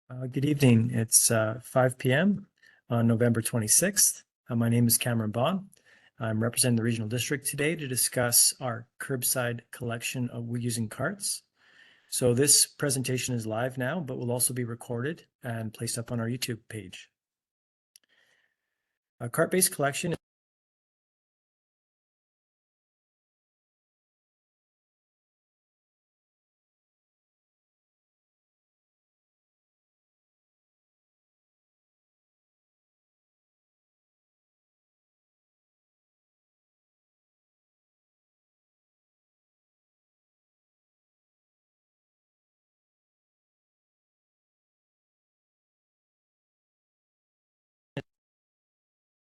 Good evening. It's 5 p.m. on November 26th. My name is Cameron Bond. I'm representing the Regional District today to discuss our curbside collection of using carts. So this presentation is live now, but will also be recorded and placed up on our YouTube page. Cart-based collection.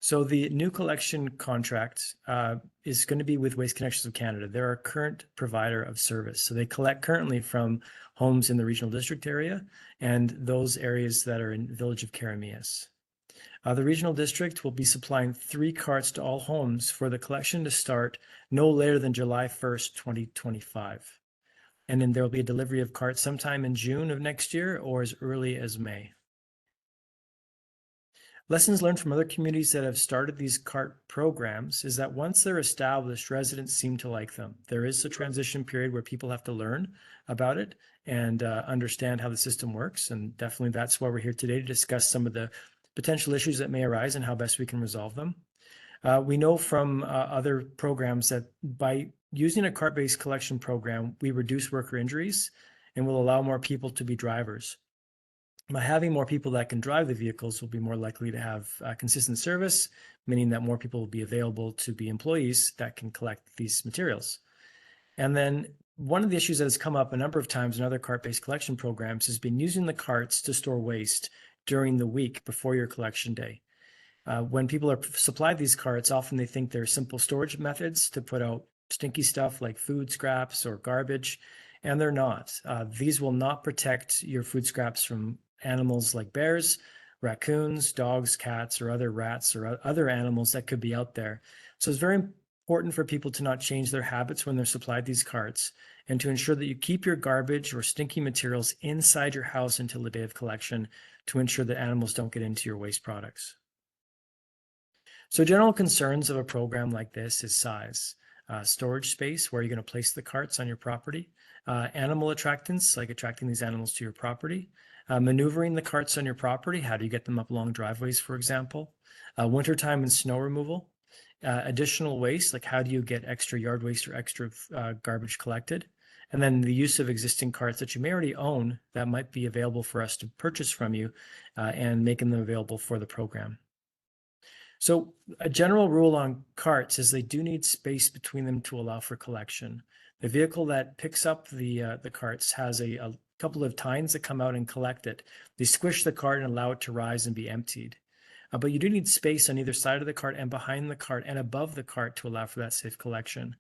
So the new collection contract is going to be with Waste Connections of Canada. They're our current provider of service. So they collect currently from homes in the regional district area and those areas that are in the village of Karamias. The regional district will be supplying 3 carts to all homes for the collection to start no later than July 1st, 2025. And then there will be a delivery of carts sometime in June of next year or as early as May. Lessons learned from other communities that have started these CART programs is that once they're established, residents seem to like them. There is a transition period where people have to learn about it and understand how the system works. And definitely that's why we're here today to discuss some of the potential issues that may arise and how best we can resolve them. We know from other programs that by using a CART-based collection program, we reduce worker injuries and will allow more people to be drivers. By having more people that can drive the vehicles, will be more likely to have consistent service, meaning that more people will be available to be employees that can collect these materials. And then one of the issues that has come up a number of times in other cart-based collection programs has been using the carts to store waste during the week before your collection day. When people are supplied these carts, often they think they're simple storage methods to put out stinky stuff like food scraps or garbage, and they're not. These will not protect your food scraps from animals like bears, raccoons, dogs, cats, or other rats or other animals that could be out there. So it's very important for people to not change their habits when they're supplied these carts and to ensure that you keep your garbage or stinky materials inside your house until the day of collection to ensure that animals don't get into your waste products. So general concerns of a program like this is size, storage space, where you're going to place the carts on your property, animal attractants, like attracting these animals to your property, maneuvering the carts on your property, how do you get them up long driveways, for example, wintertime and snow removal, additional waste, like how do you get extra yard waste or extra garbage collected, and then the use of existing carts that you may already own that might be available for us to purchase from you and making them available for the program. So a general rule on carts is they do need space between them to allow for collection. The vehicle that picks up the carts has a couple of tines that come out and collect it. They squish the cart and allow it to rise and be emptied. But you do need space on either side of the cart and behind the cart and above the cart to allow for that safe collection.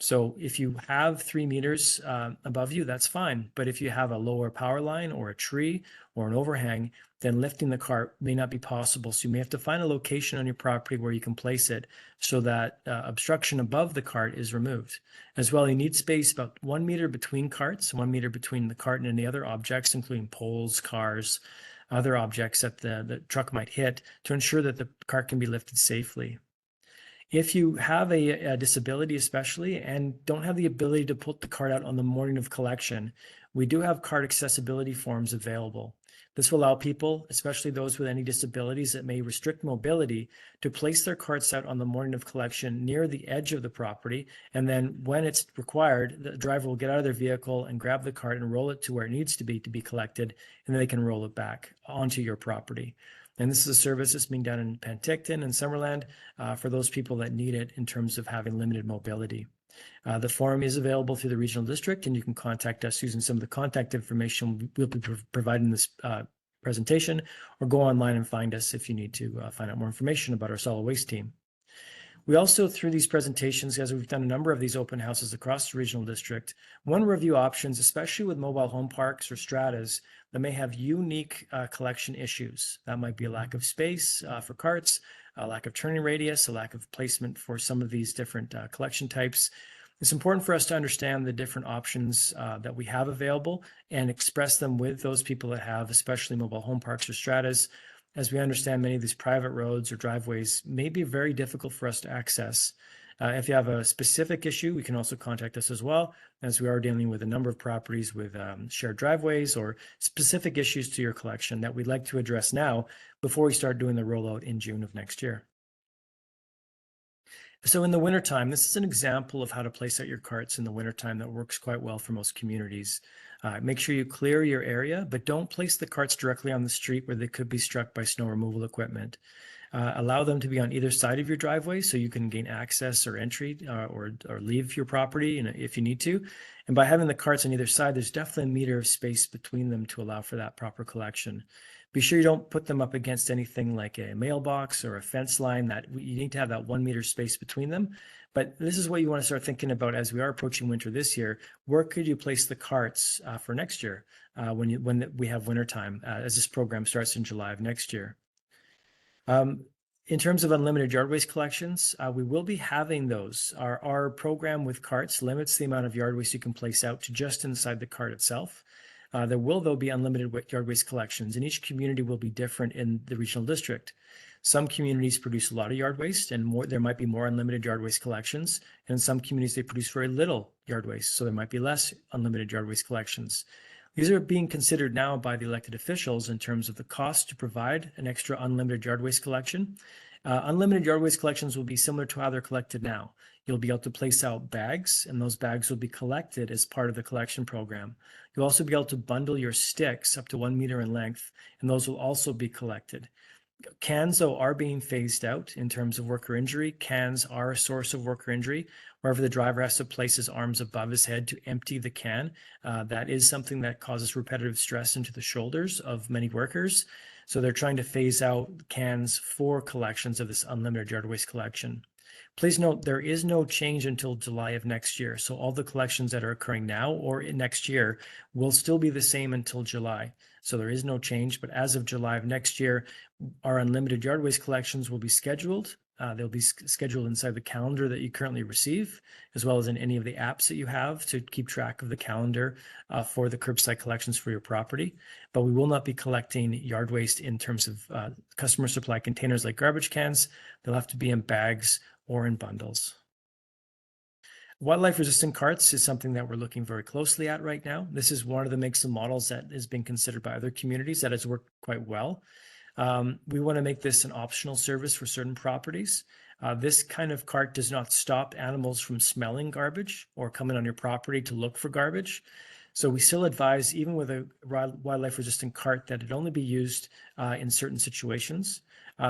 So if you have 3 meters above you, that's fine. But if you have a lower power line or a tree or an overhang, then lifting the cart may not be possible. So you may have to find a location on your property where you can place it so that obstruction above the cart is removed. As well, you need space about 1 meter between carts, 1 meter between the cart and any other objects, including poles, cars, other objects that the truck might hit, to ensure that the cart can be lifted safely. If you have a disability especially and don't have the ability to put the cart out on the morning of collection, we do have cart accessibility forms available. This will allow people, especially those with any disabilities that may restrict mobility, to place their carts out on the morning of collection near the edge of the property. And then when it's required, the driver will get out of their vehicle and grab the cart and roll it to where it needs to be collected, and then they can roll it back onto your property. And this is a service that's being done in Penticton and Summerland for those people that need it in terms of having limited mobility. The form is available through the regional district, and you can contact us using some of the contact information we'll be providing this presentation, or go online and find us if you need to find out more information about our solid waste team. We also, through these presentations, as we've done a number of these open houses across the regional district, want to review options, especially with mobile home parks or stratas that may have unique collection issues. That might be a lack of space for carts, a lack of turning radius, a lack of placement for some of these different collection types. It's important for us to understand the different options that we have available and express them with those people that have, especially mobile home parks or stratas. As we understand, many of these private roads or driveways may be very difficult for us to access. If you have a specific issue, we can also contact us as well, as we are dealing with a number of properties with shared driveways or specific issues to your collection that we'd like to address now before we start doing the rollout in June of next year. So in the wintertime, this is an example of how to place out your carts in the wintertime that works quite well for most communities. Make sure you clear your area, but don't place the carts directly on the street where they could be struck by snow removal equipment. Allow them to be on either side of your driveway so you can gain access or entry or leave your property if you need to. And by having the carts on either side, there's definitely a meter of space between them to allow for that proper collection. Be sure you don't put them up against anything like a mailbox or a fence line. That you need to have that 1 meter space between them. But this is what you want to start thinking about as we are approaching winter this year. Where could you place the carts for next year when we have winter time as this program starts in July of next year? In terms of unlimited yard waste collections, we will be having those. Our program with carts limits the amount of yard waste you can place out to just inside the cart itself. There will, though, be unlimited yard waste collections, and each community will be different in the regional district. Some communities produce a lot of yard waste, and there might be more unlimited yard waste collections. And in some communities, they produce very little yard waste, so there might be less unlimited yard waste collections. These are being considered now by the elected officials in terms of the cost to provide an extra unlimited yard waste collection. Unlimited yard waste collections will be similar to how they're collected now. You'll be able to place out bags, and those bags will be collected as part of the collection program. You'll also be able to bundle your sticks up to 1 meter in length, and those will also be collected. Cans, though, are being phased out in terms of worker injury. Cans are a source of worker injury. Wherever the driver has to place his arms above his head to empty the can, that is something that causes repetitive stress into the shoulders of many workers. So they're trying to phase out cans for collections of this unlimited yard waste collection. Please note there is no change until July of next year. So all the collections that are occurring now or in next year will still be the same until July. So there is no change, but as of July of next year, our unlimited yard waste collections will be scheduled. They'll be scheduled inside the calendar that you currently receive, as well as in any of the apps that you have to keep track of the calendar for the curbside collections for your property. But we will not be collecting yard waste in terms of customer supply containers like garbage cans. They'll have to be in bags or in bundles. Wildlife resistant carts is something that we're looking very closely at right now. This is one of the makes and models that has been considered by other communities that has worked quite well. We want to make this an optional service for certain properties. This kind of cart does not stop animals from smelling garbage or coming on your property to look for garbage. So we still advise, even with a wildlife resistant cart, that it only be used in certain situations.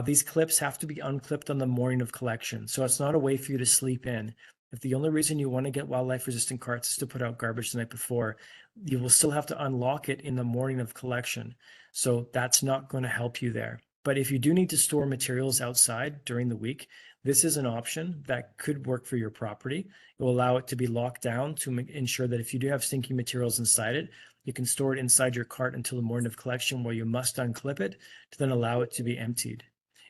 These clips have to be unclipped on the morning of collection. So it's not a way for you to sleep in. If the only reason you want to get wildlife resistant carts is to put out garbage the night before, you will still have to unlock it in the morning of collection. So that's not going to help you there. But if you do need to store materials outside during the week, this is an option that could work for your property. It will allow it to be locked down to ensure that if you do have stinky materials inside it, you can store it inside your cart until the morning of collection, where you must unclip it to then allow it to be emptied.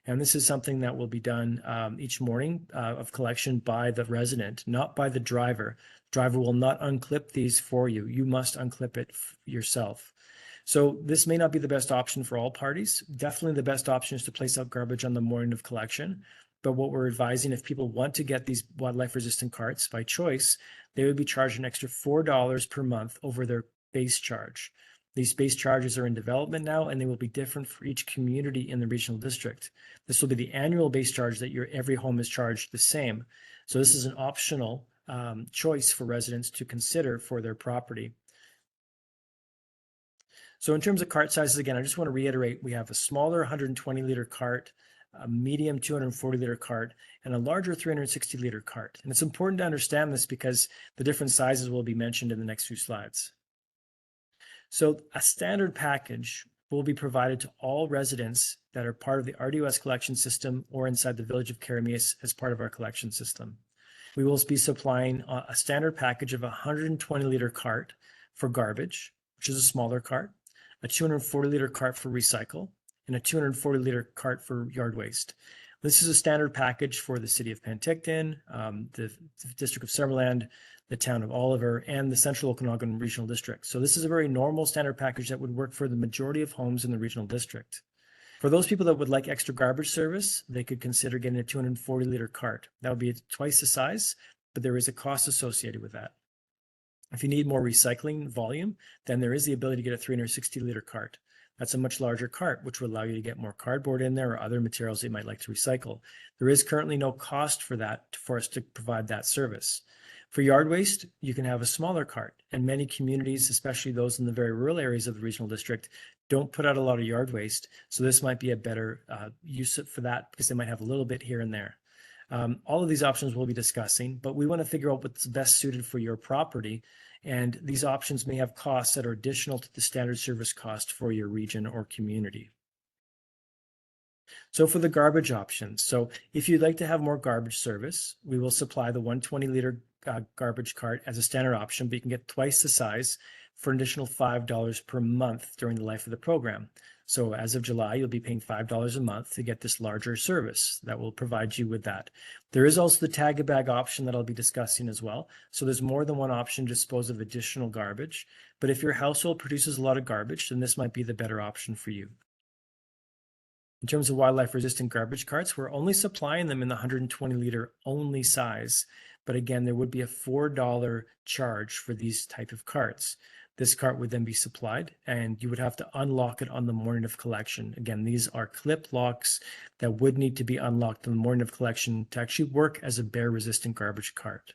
And this is something that will be done each morning of collection by the resident, not by the driver. The driver will not unclip these for you. You must unclip it yourself. So this may not be the best option for all parties. Definitely the best option is to place out garbage on the morning of collection. But what we're advising, if people want to get these wildlife resistant carts by choice, they would be charged an extra $4 per month over their base charge. These base charges are in development now, and they will be different for each community in the regional district. This will be the annual base charge that every home is charged the same. So this is an optional choice for residents to consider for their property. So in terms of cart sizes, again, I just want to reiterate, we have a smaller 120-liter cart, a medium 240-liter cart, and a larger 360-liter cart. And it's important to understand this because the different sizes will be mentioned in the next few slides. So a standard package will be provided to all residents that are part of the RDOS collection system or inside the village of Karamias as part of our collection system. We will be supplying a standard package of a 120-liter cart for garbage, which is a smaller cart, a 240-liter cart for recycle, and a 240-liter cart for yard waste. This is a standard package for the city of Penticton, the District of Summerland, the town of Oliver, and the Central Okanagan Regional District. So this is a very normal standard package that would work for the majority of homes in the regional district. For those people that would like extra garbage service, they could consider getting a 240-liter cart. That would be twice the size, but there is a cost associated with that. If you need more recycling volume, then there is the ability to get a 360-liter cart. That's a much larger cart, which will allow you to get more cardboard in there or other materials that you might like to recycle. There is currently no cost for that for us to provide that service. For yard waste, you can have a smaller cart, and many communities, especially those in the very rural areas of the regional district, don't put out a lot of yard waste. So this might be a better use for that because they might have a little bit here and there. All of these options we'll be discussing, but we want to figure out what's best suited for your property. And these options may have costs that are additional to the standard service cost for your region or community. So for the garbage options, so if you'd like to have more garbage service, we will supply the 120-liter garbage cart as a standard option, but you can get twice the size for an additional $5 per month during the life of the program. So as of July, you'll be paying $5 a month to get this larger service that will provide you with that. There is also the tag a bag option that I'll be discussing as well. So there's more than one option to dispose of additional garbage. But if your household produces a lot of garbage, then this might be the better option for you. In terms of wildlife resistant garbage carts, we're only supplying them in the 120-liter only size. But again, there would be a $4 charge for these type of carts. This cart would then be supplied and you would have to unlock it on the morning of collection. Again, these are clip locks that would need to be unlocked on the morning of collection to actually work as a bear resistant garbage cart.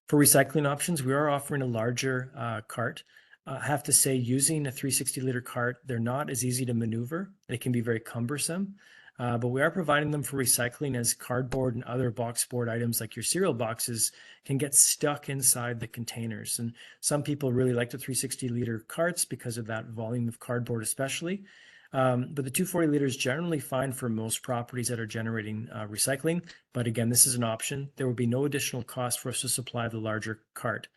For recycling options, we are offering a larger cart. I have to say, using a 360-liter cart, they're not as easy to maneuver. They can be very cumbersome. But we are providing them for recycling as cardboard and other box board items like your cereal boxes can get stuck inside the containers. And some people really like the 360-liter carts because of that volume of cardboard especially. But the 240-liter is generally fine for most properties that are generating recycling. But again, this is an option. There will be no additional cost for us to supply the larger cart.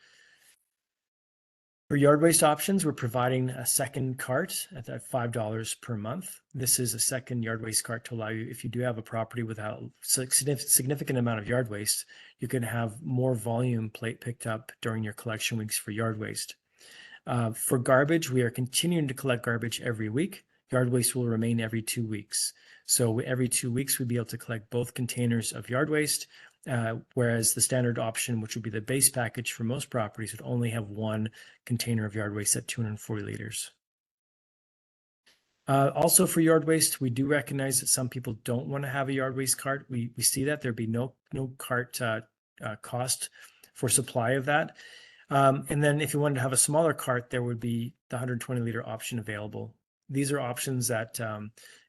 For yard waste options, we're providing a second cart at $5 per month. This is a second yard waste cart to allow you, if you do have a property without a significant amount of yard waste, you can have more volume picked up during your collection weeks for yard waste. For garbage, we are continuing to collect garbage every week. Yard waste will remain every 2 weeks. So every 2 weeks, we'd be able to collect both containers of yard waste, whereas the standard option, which would be the base package for most properties, would only have one container of yard waste at 240 liters. Also for yard waste, we do recognize that some people don't want to have a yard waste cart. We see that there'd be no cart cost for supply of that. And then if you wanted to have a smaller cart, there would be the 120-liter option available. These are options that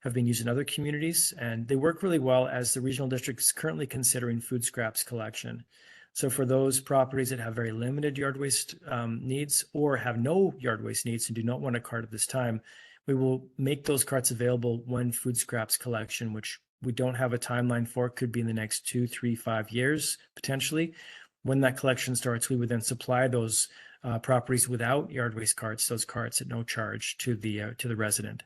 have been used in other communities, and they work really well as the regional district is currently considering food scraps collection. So for those properties that have very limited yard waste needs or have no yard waste needs and do not want a cart at this time, we will make those carts available when food scraps collection, which we don't have a timeline for, could be in the next 2, 3, 5 years, potentially. When that collection starts, we would then supply those properties without yard waste carts, those carts at no charge to the resident.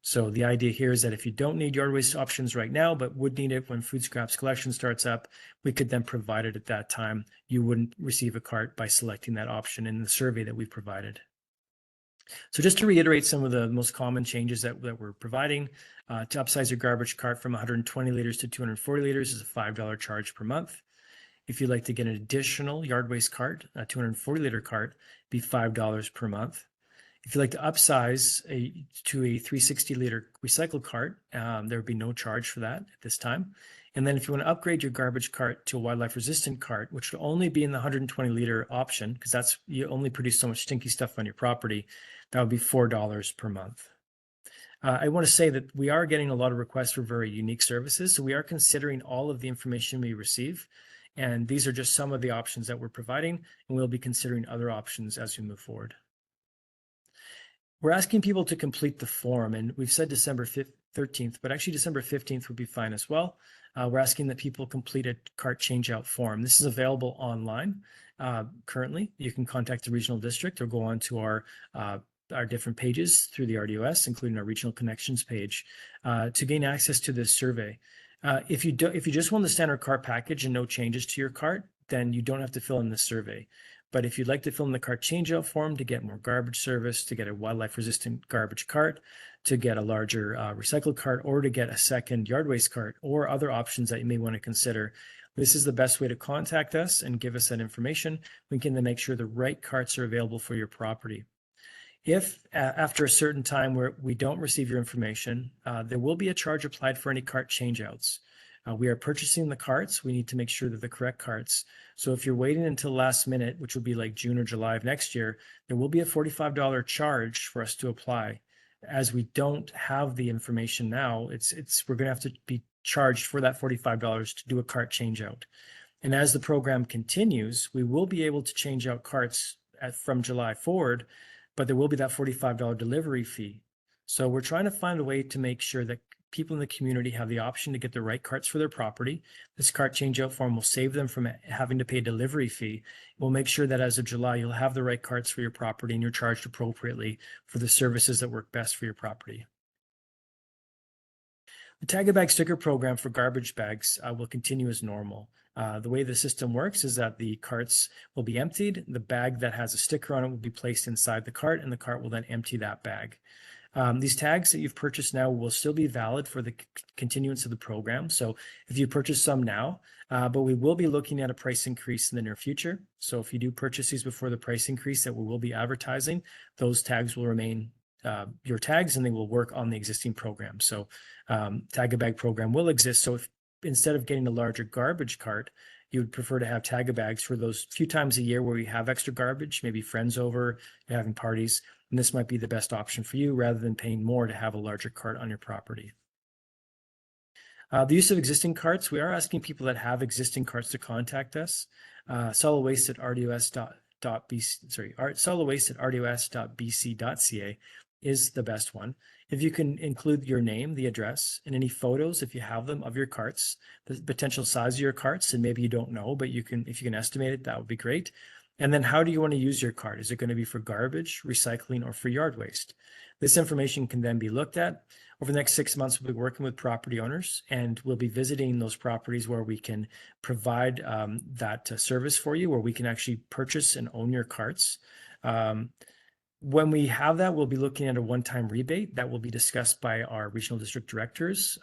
So the idea here is that if you don't need yard waste options right now, but would need it when food scraps collection starts up, we could then provide it at that time. You wouldn't receive a cart by selecting that option in the survey that we provided. So just to reiterate some of the most common changes that we're providing, to upsize your garbage cart from 120 liters to 240 liters is a $5 charge per month. If you'd like to get an additional yard waste cart, a 240-liter cart, be $5 per month. If you'd like to upsize to a 360-liter recycle cart, there would be no charge for that at this time. And then if you want to upgrade your garbage cart to a wildlife-resistant cart, which will only be in the 120-liter option, because you only produce so much stinky stuff on your property, that would be $4 per month. I want to say that we are getting a lot of requests for very unique services, so we are considering all of the information we receive. And these are just some of the options that we're providing, and we'll be considering other options as we move forward. We're asking people to complete the form, and we've said December 13th, but actually December 15th would be fine as well. We're asking that people complete a cart changeout form. This is available online currently. You can contact the regional district or go on to our our different pages through the RDOS, including our regional connections page, to gain access to this survey. If you just want the standard cart package and no changes to your cart, then you don't have to fill in the survey. But if you'd like to fill in the cart changeout form to get more garbage service, to get a wildlife resistant garbage cart, to get a larger recycled cart, or to get a second yard waste cart, or other options that you may want to consider, this is the best way to contact us and give us that information. We can then make sure the right carts are available for your property. If after a certain time where we don't receive your information, there will be a charge applied for any cart changeouts. We are purchasing the carts. We need to make sure that the correct carts. So if you're waiting until last minute, which will be like June or July of next year, there will be a $45 charge for us to apply. As we don't have the information now, we're going to have to be charged for that $45 to do a cart changeout. And as the program continues, we will be able to change out carts from July forward, but there will be that $45 delivery fee. So we're trying to find a way to make sure that people in the community have the option to get the right carts for their property. This cart changeout form will save them from having to pay a delivery fee. We'll make sure that as of July, you'll have the right carts for your property and you're charged appropriately for the services that work best for your property. The Tag a Bag sticker program for garbage bags will continue as normal. The way the system works is that the carts will be emptied. The bag that has a sticker on it will be placed inside the cart, and the cart will then empty that bag. These tags that you've purchased now will still be valid for the continuance of the program. So if you purchase some now, but we will be looking at a price increase in the near future. So if you do purchase these before the price increase that we will be advertising, those tags will remain your tags and they will work on the existing program. So Tag a Bag program will exist. So if instead of getting a larger garbage cart, you would prefer to have Tag a Bags for those few times a year where we have extra garbage, maybe friends over, you're having parties, and this might be the best option for you rather than paying more to have a larger cart on your property. The use of existing carts, we are asking people that have existing carts to contact us. Solid waste at rdos.bc.ca is the best one. If you can include your name, the address, and any photos, if you have them, of your carts, the potential size of your carts, and maybe you don't know, but if you can estimate it, that would be great. And then how do you want to use your cart? Is it going to be for garbage, recycling, or for yard waste? This information can then be looked at. Over the next 6 months, we'll be working with property owners, and we'll be visiting those properties where we can provide that service for you, where we can actually purchase and own your carts. When we have that, we'll be looking at a one-time rebate that will be discussed by our regional district directors.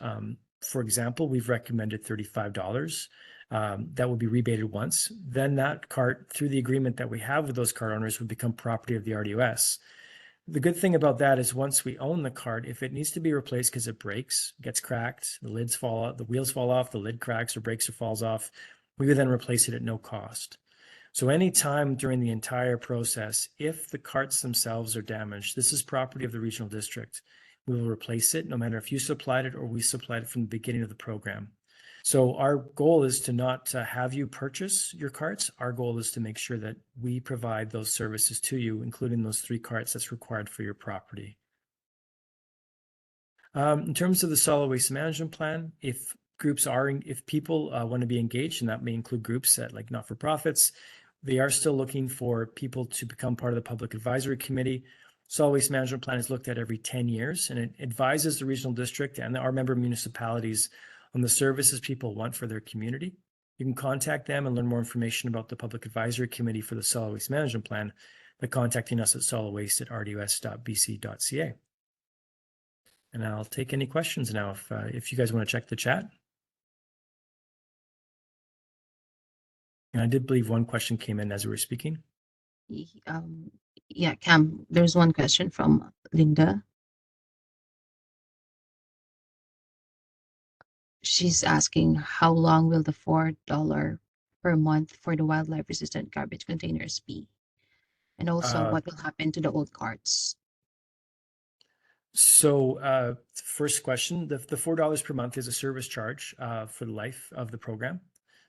For example, we've recommended $35 that will be rebated once. Then that cart, through the agreement that we have with those cart owners, would become property of the RDOS. The good thing about that is once we own the cart, if it needs to be replaced because it breaks, gets cracked, the lids fall out, the wheels fall off, the lid cracks or breaks or falls off, we would then replace it at no cost. So anytime during the entire process, if the carts themselves are damaged, this is property of the regional district. We will replace it no matter if you supplied it or we supplied it from the beginning of the program. So our goal is to not have you purchase your carts. Our goal is to make sure that we provide those services to you, including those 3 carts that's required for your property. In terms of the solid waste management plan, if people want to be engaged, and that may include groups that like not-for-profits, they are still looking for people to become part of the public advisory committee. Solid waste management plan is looked at every 10 years, and it advises the regional district and our member municipalities on the services people want for their community. You can contact them and learn more information about the public advisory committee for the solid waste management plan by contacting us at solidwaste@rdos.bc.ca. And I'll take any questions now if you guys want to check the chat. And I did believe one question came in as we were speaking. Yeah, Cam, there's one question from Linda. She's asking, how long will the $4 per month for the wildlife resistant garbage containers be? And also, what will happen to the old carts? So first question, the $4 per month is a service charge for the life of the program.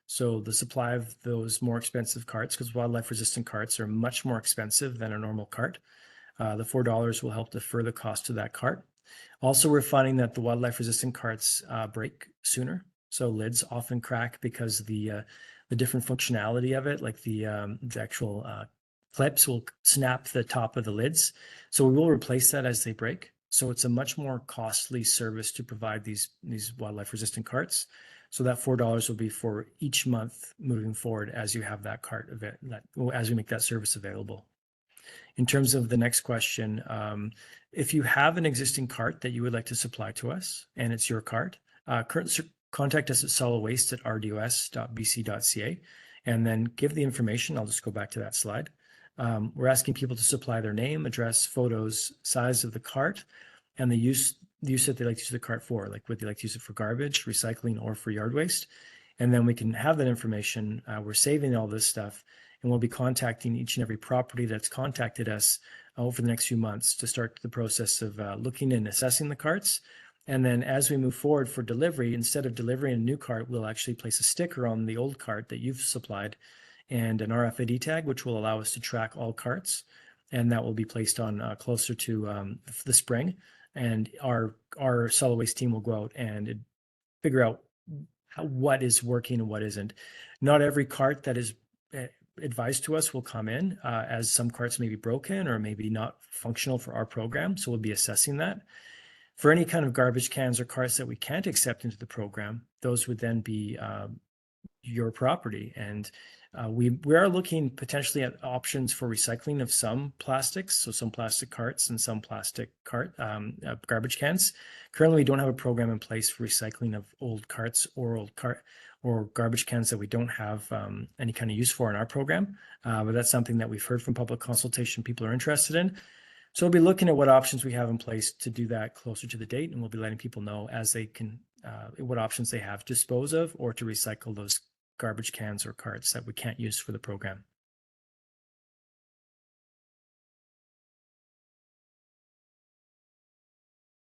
So the supply of those more expensive carts, because wildlife resistant carts are much more expensive than a normal cart, the $4 will help defer the cost of that cart. Also, we're finding that the wildlife resistant carts break sooner. So lids often crack because the different functionality of it, like the actual clips will snap the top of the lids. So we will replace that as they break. So it's a much more costly service to provide these wildlife resistant carts. So that $4 will be for each month moving forward as you have that cart as we make that service available. In terms of the next question, if you have an existing cart that you would like to supply to us and it's your cart, contact us at solidwaste@rdos.bc.ca and then give the information. I'll just go back to that slide. We're asking people to supply their name, address, photos, size of the cart, and the use that they like to use the cart for, like would they like to use it for garbage, recycling, or for yard waste. And then we can have that information. We're saving all this stuff, and we'll be contacting each and every property that's contacted us over the next few months to start the process of looking and assessing the carts. And then as we move forward for delivery, instead of delivering a new cart, we'll actually place a sticker on the old cart that you've supplied and an RFID tag, which will allow us to track all carts. And that will be placed on closer to the spring. And our solid waste team will go out and figure out what is working and what isn't. Not every cart that is advised to us will come in, as some carts may be broken or maybe not functional for our program. So we'll be assessing that. For any kind of garbage cans or carts that we can't accept into the program, those would then be your property. And we are looking potentially at options for recycling of some plastics, so some plastic carts and some plastic garbage cans. Currently, we don't have a program in place for recycling of old carts or garbage cans that we don't have any kind of use for in our program. But that's something that we've heard from public consultation people are interested in. So we'll be looking at what options we have in place to do that closer to the date, and we'll be letting people know as they can what options they have to dispose of or to recycle those garbage cans or carts that we can't use for the program.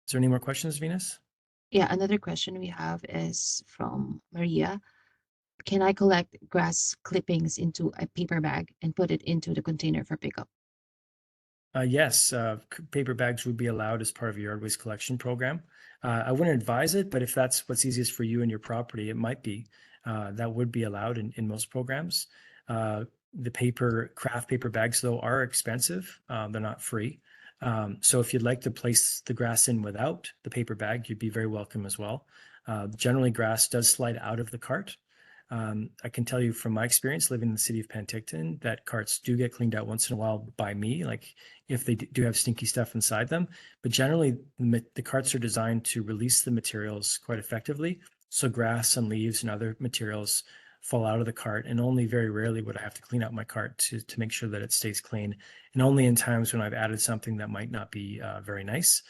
Is there any more questions, Venus? Yeah, another question we have is from Maria. Can I collect grass clippings into a paper bag and put it into the container for pickup? Yes, paper bags would be allowed as part of your yard waste collection program. I wouldn't advise it, but if that's what's easiest for you and your property, it might be. That would be allowed in most programs. The craft paper bags, though, are expensive. They're not free. So if you'd like to place the grass in without the paper bag, you'd be very welcome as well. Generally, grass does slide out of the cart. I can tell you from my experience living in the city of Penticton that carts do get cleaned out once in a while by me, like if they do have stinky stuff inside them. But generally, the carts are designed to release the materials quite effectively. So grass and leaves and other materials fall out of the cart, and only very rarely would I have to clean out my cart to make sure that it stays clean. And only in times when I've added something that might not be very nice.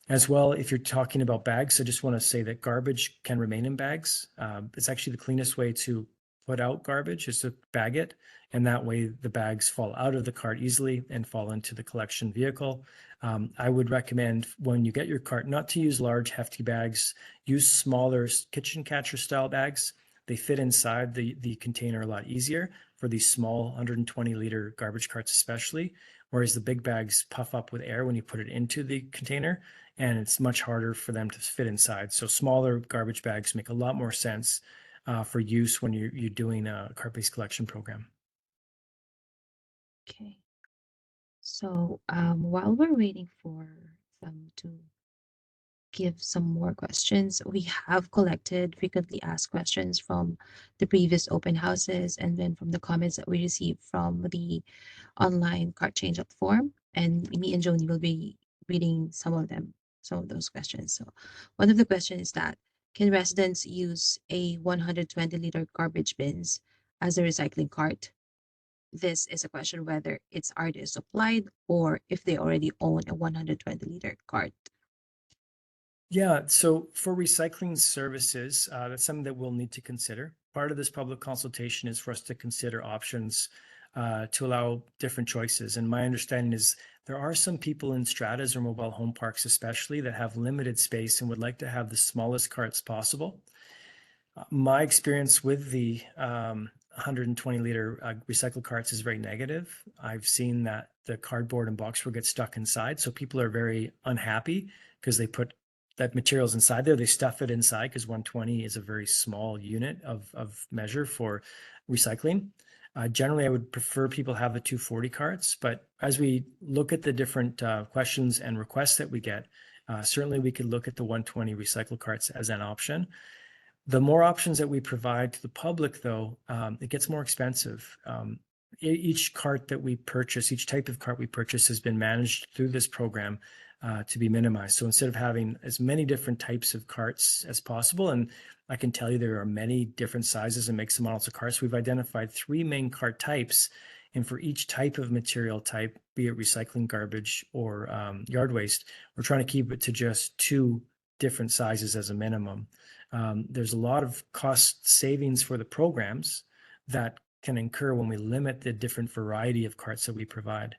As well, if you're talking about bags, I just want to say that garbage can remain in bags. It's actually the cleanest way to put out garbage is to bag it. And that way the bags fall out of the cart easily and fall into the collection vehicle. I would recommend when you get your cart not to use large, hefty bags. Use smaller kitchen catcher style bags. They fit inside the container a lot easier for these small 120-liter garbage carts especially, whereas the big bags puff up with air when you put it into the container, and it's much harder for them to fit inside. So smaller garbage bags make a lot more sense for use when you're doing a cart-based collection program. Okay. So while we're waiting for them to give some more questions, we have collected frequently asked questions from the previous open houses and then from the comments that we received from the online cart change up form. And me and Joni will be reading some of those questions. So one of the questions is that can residents use a 120-liter garbage bins as a recycling cart? This is a question whether it's already supplied or if they already own a 120-liter cart. Yeah, so for recycling services, that's something that we'll need to consider. Part of this public consultation is for us to consider options to allow different choices. And my understanding is there are some people in stratas or mobile home parks, especially, that have limited space and would like to have the smallest carts possible. My experience with the 120-liter recycle carts is very negative. I've seen that the cardboard and boxboard get stuck inside, so people are very unhappy because they put that materials inside there. They stuff it inside because 120 is a very small unit of measure for recycling. Generally, I would prefer people have the 240 carts, but as we look at the different questions and requests that we get, certainly we could look at the 120 recycle carts as an option. The more options that we provide to the public, though, it gets more expensive. Each cart that we purchase, each type of cart we purchase has been managed through this program to be minimized. So instead of having as many different types of carts as possible, and I can tell you there are many different sizes and makes and models of carts, we've identified 3 main cart types. And for each type of material type, be it recycling, garbage, or yard waste, we're trying to keep it to just 2 different sizes as a minimum. There's a lot of cost savings for the programs that can incur when we limit the different variety of carts that we provide.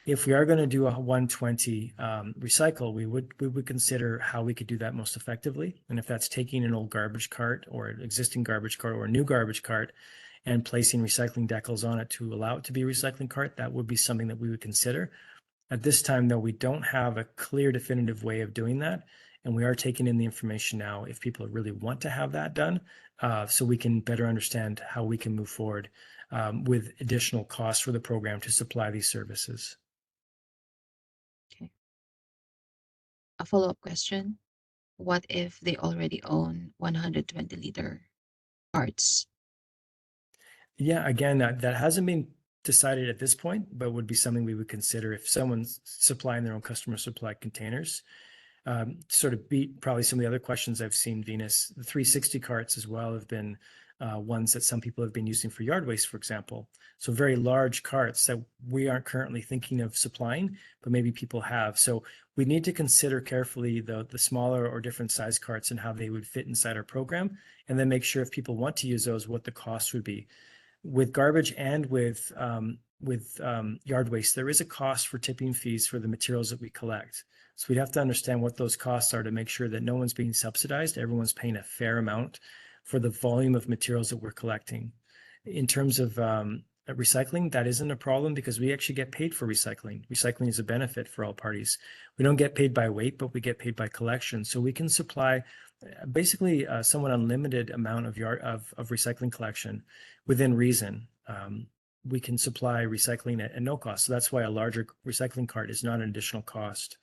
If we are going to do a 120 recycle, we would consider how we could do that most effectively. And if that's taking an old garbage cart or an existing garbage cart or a new garbage cart and placing recycling decals on it to allow it to be a recycling cart, that would be something that we would consider. At this time, though, we don't have a clear, definitive way of doing that. And we are taking in the information now if people really want to have that done, so we can better understand how we can move forward with additional costs for the program to supply these services. Okay. A follow-up question. What if they already own 120-liter carts? Yeah, again, that hasn't been decided at this point, but would be something we would consider if someone's supplying their own customer supply containers. Sort of beat probably some of the other questions I've seen, Venus. The 360 carts as well have been ones that some people have been using for yard waste, for example. So very large carts that we aren't currently thinking of supplying, but maybe people have. So we need to consider carefully the smaller or different size carts and how they would fit inside our program, and then make sure if people want to use those, what the cost would be. With garbage and with yard waste, there is a cost for tipping fees for the materials that we collect. So we'd have to understand what those costs are to make sure that no one's being subsidized. Everyone's paying a fair amount for the volume of materials that we're collecting. In terms of recycling, that isn't a problem because we actually get paid for recycling. Recycling is a benefit for all parties. We don't get paid by weight, but we get paid by collection. So we can supply basically a somewhat unlimited amount of recycling collection within reason. We can supply recycling at no cost. So that's why a larger recycling cart is not an additional cost.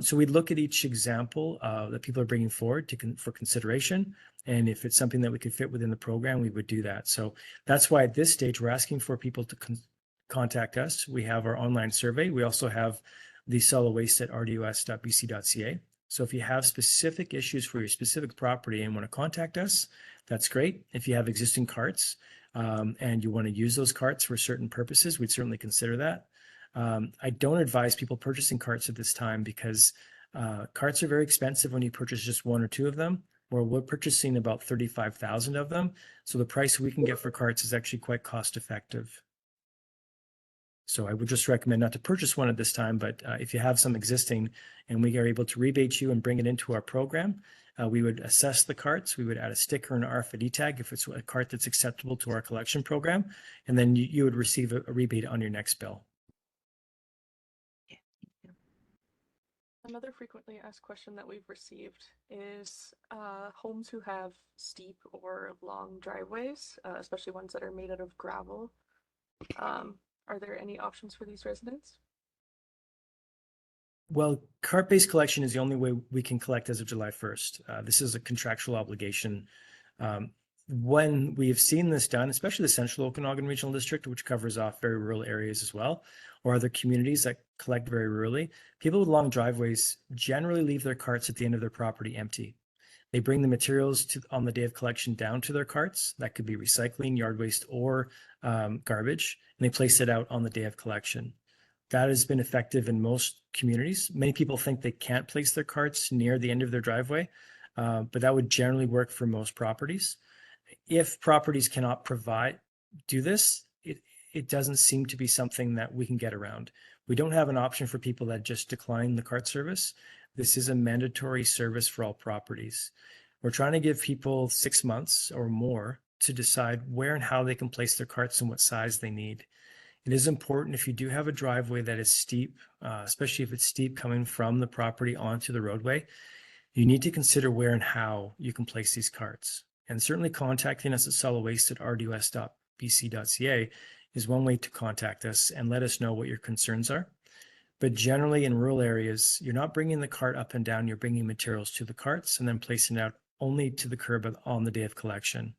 So we'd look at each example that people are bringing forward for consideration. And if it's something that we could fit within the program, we would do that. So that's why at this stage, we're asking for people to contact us. We have our online survey. We also have the solid waste at rdus.bc.ca. So if you have specific issues for your specific property and want to contact us, that's great. If you have existing carts and you want to use those carts for certain purposes, we'd certainly consider that. I don't advise people purchasing carts at this time because carts are very expensive when you purchase just 1 or 2 of them, where we're purchasing about 35,000 of them. So the price we can get for carts is actually quite cost effective. So I would just recommend not to purchase one at this time, but if you have some existing and we are able to rebate you and bring it into our program, we would assess the carts. We would add a sticker and RFID tag if it's a cart that's acceptable to our collection program, and then you would receive a rebate on your next bill. Yeah, thank you. Another frequently asked question that we've received is homes who have steep or long driveways, especially ones that are made out of gravel. Are there any options for these residents? Well, cart-based collection is the only way we can collect as of July 1st. This is a contractual obligation. When we have seen this done, especially the Central Okanagan Regional District, which covers off very rural areas as well, or other communities that collect very rurally, people with long driveways generally leave their carts at the end of their property empty. They bring the materials on the day of collection down to their carts. That could be recycling, yard waste, or garbage, and they place it out on the day of collection. That has been effective in most communities. Many people think they can't place their carts near the end of their driveway, but that would generally work for most properties. If properties cannot do this, it doesn't seem to be something that we can get around. We don't have an option for people that just decline the cart service. This is a mandatory service for all properties. We're trying to give people 6 months or more to decide where and how they can place their carts and what size they need. It is important if you do have a driveway that is steep, especially if it's steep coming from the property onto the roadway, you need to consider where and how you can place these carts. And certainly contacting us at solidwaste@rdus.bc.ca bc.ca is one way to contact us and let us know what your concerns are. But generally in rural areas, you're not bringing the cart up and down, you're bringing materials to the carts and then placing it out only to the curb on the day of collection.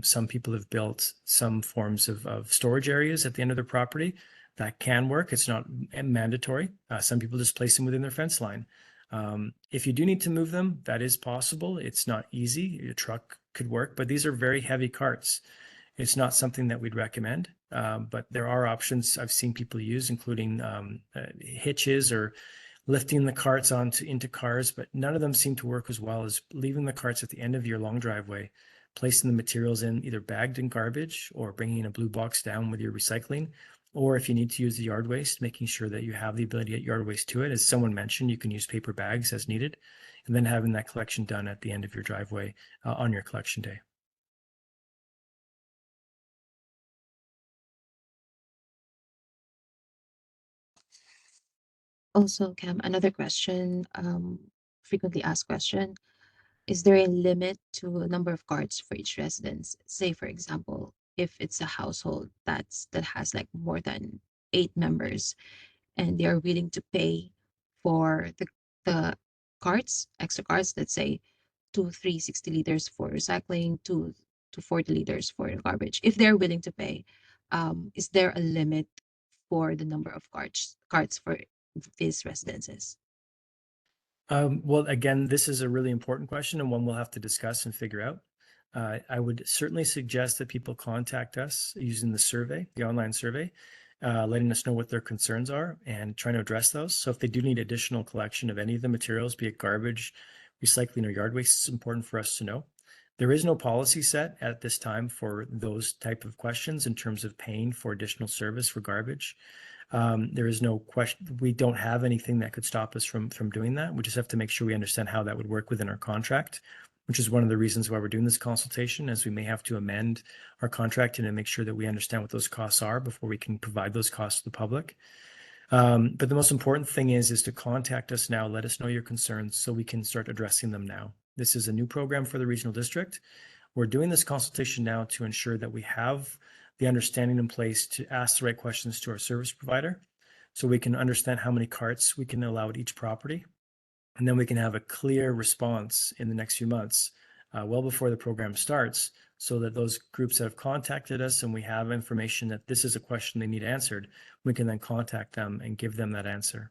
Some people have built some forms of storage areas at the end of their property. That can work. It's not mandatory. Some people just place them within their fence line. If you do need to move them, that is possible. It's not easy. Your truck could work, but these are very heavy carts. It's not something that we'd recommend, but there are options I've seen people use, including hitches or lifting the carts into cars, but none of them seem to work as well as leaving the carts at the end of your long driveway, placing the materials in either bagged in garbage or bringing a blue box down with your recycling. Or if you need to use the yard waste, making sure that you have the ability to get yard waste to it. As someone mentioned, you can use paper bags as needed, and then having that collection done at the end of your driveway on your collection day. Also, Cam, another question, frequently asked question. Is there a limit to a number of cards for each residence? Say, for example, if it's a household that has like more than 8 members and they are willing to pay for the cards, extra cards, let's say 2 3 60 liters for recycling, 2 to 40 liters for garbage. If they're willing to pay, is there a limit for the number of cards for these residences? Well, again, this is a really important question and one we'll have to discuss and figure out. I would certainly suggest that people contact us using the survey, the online survey, letting us know what their concerns are and trying to address those. So if they do need additional collection of any of the materials, be it garbage, recycling, or yard waste, it's important for us to know. There is no policy set at this time for those type of questions in terms of paying for additional service for garbage. There is no question. We don't have anything that could stop us from doing that. We just have to make sure we understand how that would work within our contract, which is one of the reasons why we're doing this consultation, as we may have to amend our contract and make sure that we understand what those costs are before we can provide those costs to the public. But the most important thing is to contact us now, let us know your concerns so we can start addressing them now. This is a new program for the regional district. We're doing this consultation now to ensure that we have the understanding in place to ask the right questions to our service provider so we can understand how many carts we can allow at each property. And then we can have a clear response in the next few months, well before the program starts, so that those groups that have contacted us and we have information that this is a question they need answered, we can then contact them and give them that answer.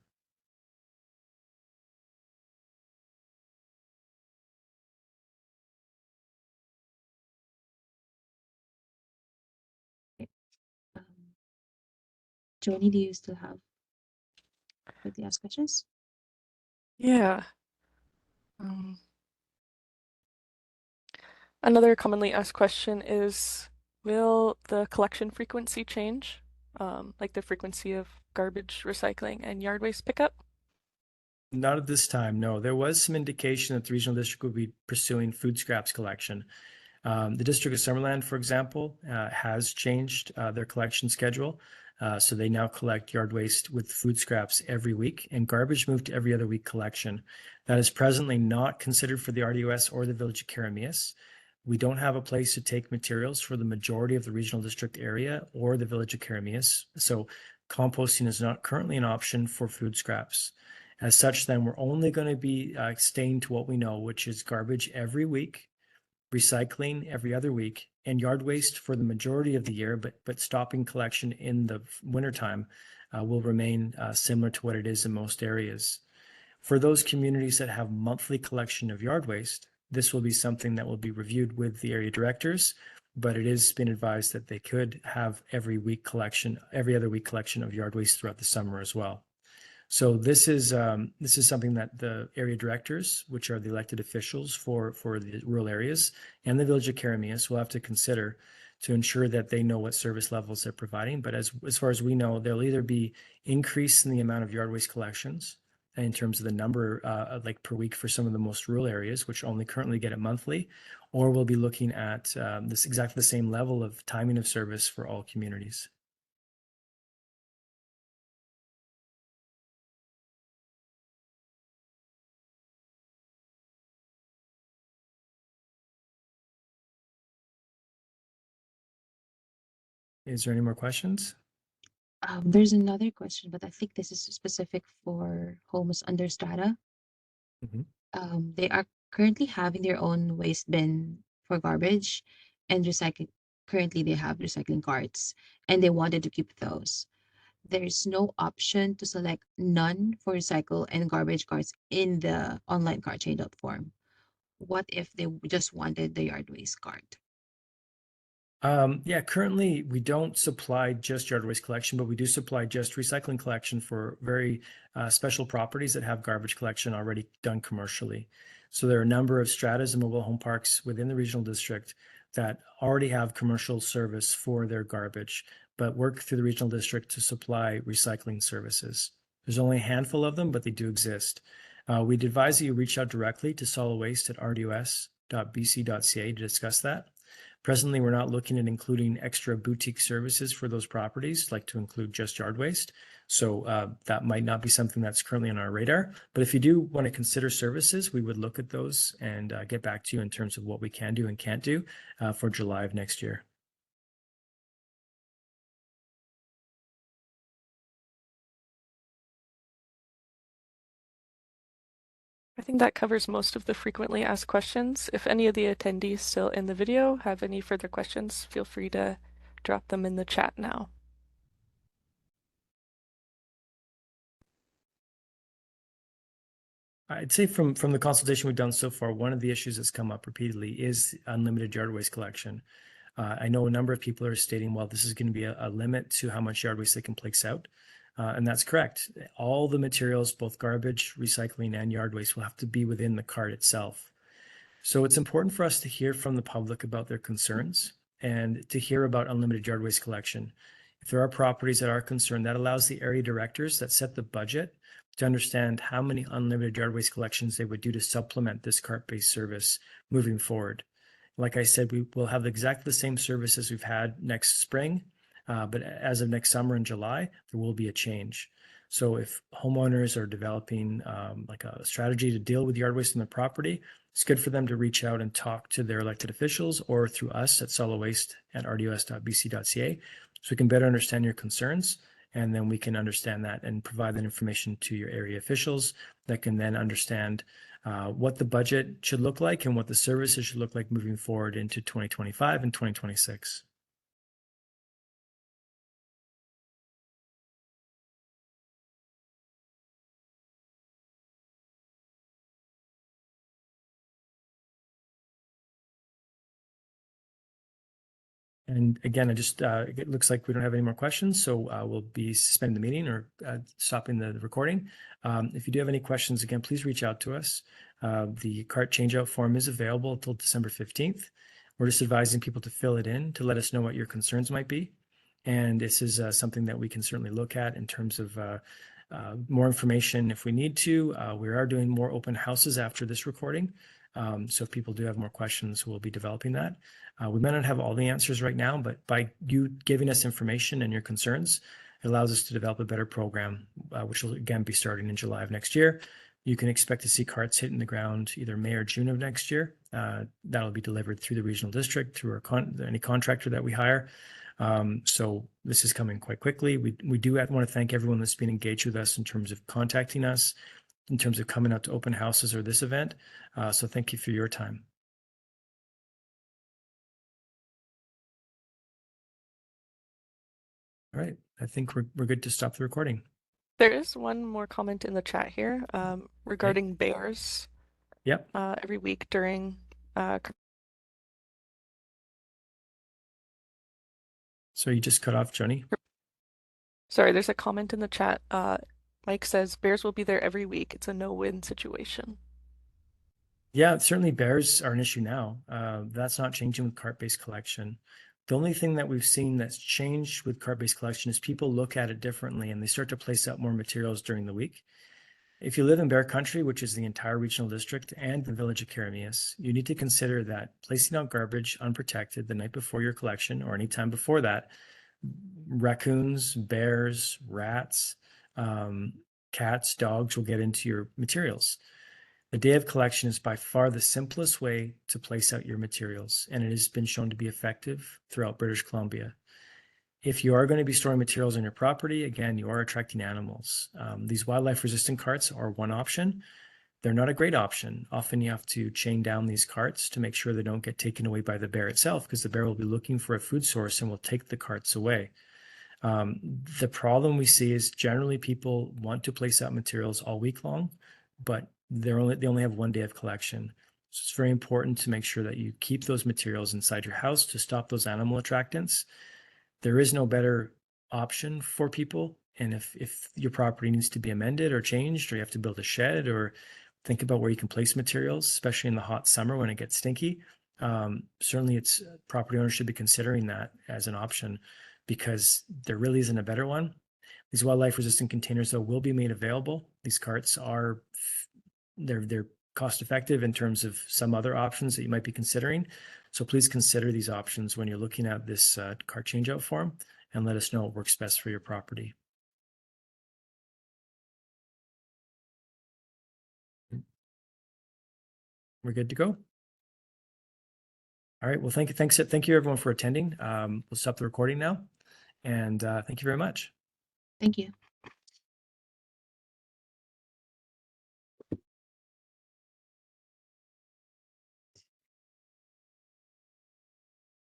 Um, Joni, do you still have the ask questions? Yeah. Another commonly asked question is, will the collection frequency change? Like the frequency of garbage, recycling, and yard waste pickup? Not at this time, no. There was some indication that the regional district would be pursuing food scraps collection. The District of Summerland, for example, has changed their collection schedule. So they now collect yard waste with food scraps every week and garbage moved to every other week collection. That is presently not considered for the RDOS or the Village of Karamias. We don't have a place to take materials for the majority of the regional district area or the Village of Karamias. So composting is not currently an option for food scraps. As such, then we're only going to be staying to what we know, which is garbage every week, recycling every other week, and yard waste for the majority of the year, but stopping collection in the wintertime will remain similar to what it is in most areas. For those communities that have monthly collection of yard waste, this will be something that will be reviewed with the area directors, but it has been advised that they could have every other week collection of yard waste throughout the summer as well. So this is something that the area directors, which are the elected officials for the rural areas, and the Village of Karamias will have to consider to ensure that they know what service levels they're providing. But as far as we know, there'll either be increase in the amount of yard waste collections in terms of the number like per week for some of the most rural areas, which only currently get it monthly, or we'll be looking at this exactly the same level of timing of service for all communities. Is there any more questions? There's another question, but I think this is specific for homes under strata. Mhm. They are currently having their own waste bin for garbage and recycling. Currently, they have recycling carts, and they wanted to keep those. There's no option to select none for recycle and garbage carts in the online cart changeout form. What if they just wanted the yard waste cart? Yeah, currently we don't supply just yard waste collection, but we do supply just recycling collection for very special properties that have garbage collection already done commercially. So there are a number of stratas and mobile home parks within the regional district that already have commercial service for their garbage, but work through the regional district to supply recycling services. There's only a handful of them, but they do exist. We'd advise that you reach out directly to solid waste at rdus.bc.ca to discuss that. Presently, we're not looking at including extra boutique services for those properties, like to include just yard waste. So that might not be something that's currently on our radar. But if you do want to consider services, we would look at those and get back to you in terms of what we can do and can't do for July of next year. I think that covers most of the frequently asked questions. If any of the attendees still in the video have any further questions, feel free to drop them in the chat now. I'd say from the consultation we've done so far, one of the issues that's come up repeatedly is unlimited yard waste collection. I know a number of people are stating, well, this is going to be a limit to how much yard waste they can place out. And that's correct. All the materials, both garbage, recycling, and yard waste, will have to be within the cart itself. So it's important for us to hear from the public about their concerns and to hear about unlimited yard waste collection. If there are properties that are concerned, that allows the area directors that set the budget to understand how many unlimited yard waste collections they would do to supplement this cart-based service moving forward. Like I said, we will have exactly the same service as we've had next spring, but as of next summer in July, there will be a change. So if homeowners are developing like a strategy to deal with yard waste in the property, it's good for them to reach out and talk to their elected officials or through us at solid waste at rdus.bc.ca so we can better understand your concerns, and then we can understand that and provide that information to your area officials that can then understand what the budget should look like and what the services should look like moving forward into 2025 and 2026. And again, it looks like we don't have any more questions, so we'll be suspending the meeting or stopping the recording. If you do have any questions, again, please reach out to us. The cart changeout form is available until December 15th. We're just advising people to fill it in to let us know what your concerns might be. And this is something that we can certainly look at in terms of more information if we need to. We are doing more open houses after this recording. So if people do have more questions, we'll be developing that. We may not have all the answers right now, but by you giving us information and your concerns, it allows us to develop a better program, which will again be starting in July of next year. You can expect to see carts hitting the ground either May or June of next year. That'll be delivered through the regional district, through any contractor that we hire. So this is coming quite quickly. We do want to thank everyone that's been engaged with us in terms of contacting us, in terms of coming out to open houses or this event. So thank you for your time. All right, I think we're good to stop the recording. There is one more comment in the chat here regarding bears. Yep. Every week during So you just cut off, Joni. Sorry, there's a comment in the chat. Mike says bears will be there every week. It's a no-win situation. Yeah, certainly bears are an issue now. That's not changing with cart-based collection. The only thing that we've seen that's changed with cart-based collection is people look at it differently and they start to place out more materials during the week. If you live in Bear Country, which is the entire regional district and the village of Karamias, you need to consider that placing out garbage unprotected the night before your collection or any time before that, raccoons, bears, rats, cats, dogs will get into your materials. The day of collection is by far the simplest way to place out your materials, and it has been shown to be effective throughout British Columbia. If you are going to be storing materials on your property, again, you are attracting animals. These wildlife resistant carts are one option. They're not a great option. Often you have to chain down these carts to make sure they don't get taken away by the bear itself, because the bear will be looking for a food source and will take the carts away. The problem we see is generally people want to place out materials all week long, but they only have 1 day of collection. So it's very important to make sure that you keep those materials inside your house to stop those animal attractants. There is no better option for people. And if your property needs to be amended or changed, or you have to build a shed, or think about where you can place materials, especially in the hot summer when it gets stinky, certainly it's property owners should be considering that as an option, because there really isn't a better one. These wildlife resistant containers, though, will be made available. These carts are, they're cost effective in terms of some other options that you might be considering. So please consider these options when you're looking at this cart changeout form, and let us know what works best for your property. We're good to go. All right. Well, thank you. Thank you everyone for attending. We'll stop the recording now, and thank you very much. Thank you.